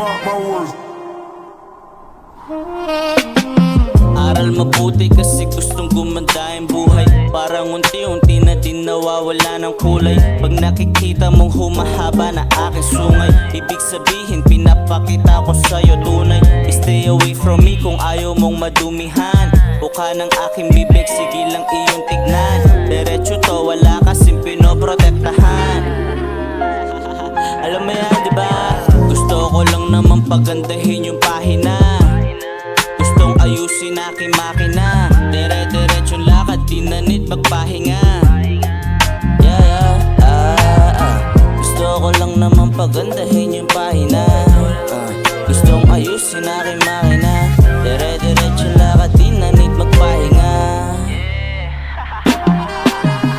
Mark my words. Aral mabuti kasi gustong gumanda yung buhay. Parang unti-unti na din nawawala ng kulay. Pag nakikita mong humahaba na aking sungay, ibig sabihin pinapakita ko sa'yo tunay. Stay away from me kung ayaw mong madumihan. Buka ng aking bibig, sige lang iyong tignan. Diretso to, wala kasing pinoprotektahan. Alam mo yan, diba? Gusto ko lang naman pagandahin yung pahina. Gustong ayusin aking makina. Dire-diretsong lakad, di na need magpahinga. Gusto ko lang naman pagandahin yung pahina. Gustong ayusin aking makina. Dire-diretsong lakad, di na need magpahinga.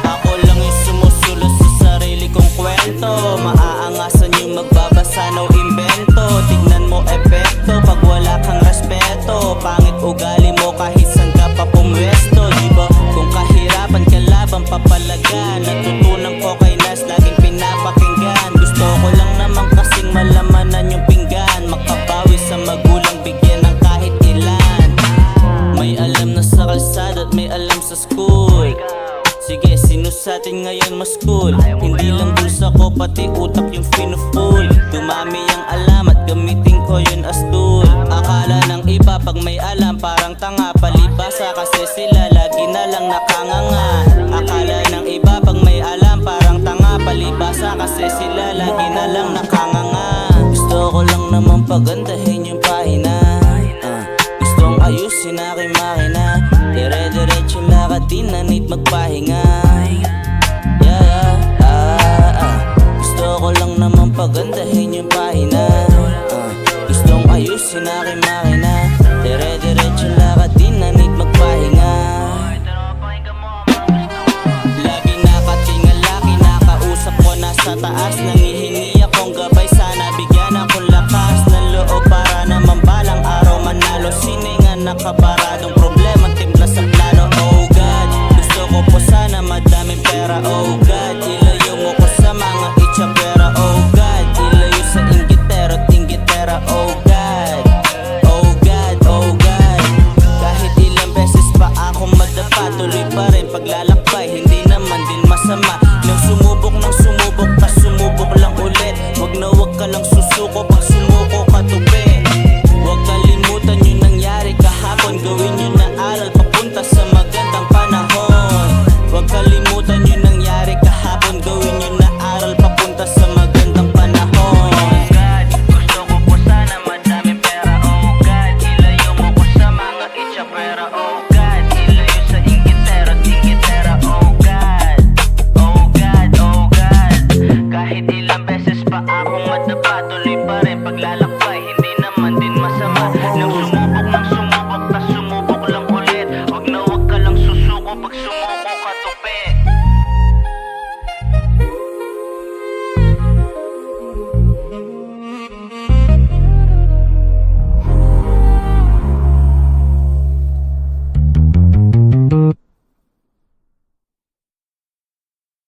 Ako lang yung sumusulat sa sarili kong kwento. Maaangasan yung magbabasa, no invento. Tignan mo epekto pag wala kang respeto. Pangit ugali mo kahit saan ka pa pumwesto, diba? Kung kahirapan ka laban papalagan. Natutunan ko kay Nas, laging pinapakinggan. Gusto ko lang naman kasing malamanan yung pinggan. Makabawi sa magulang, bigyan ng kahit ilan. May alam na sa kalsada at may alam sa school. Sige, sino sa atin ngayon mas cool? Hindi lang bulsa ko, pati utak yung finu-full. Dumami ang alam at gamitin ko yun as tool. Akala ng iba pag may alam parang tanga, palibasa kasi sila lagi na lang nakanganga. Akala ng iba pag may alam parang tanga, palibasa kasi sila lagi na lang nakanganga. Gusto ko lang naman pagandahin yung pahina. Gustong ayusin aking makina. Dire-diretso lakad, di na need magpahinga. Gusto ko lang naman pagandahin yung pahina. Gustong ayusin aking makina. Dire-diretso lakad, di na need magpahinga. Lagi nakatingala, kinakausap ko nasa taas. Nangihingi akong gabay, sana bigyan akong lakas ng loob para naman balang araw manalo. Siningan nakaparadong problema, timpla sa plano. Oh God, gusto ko po sana madaming pera. Oh God,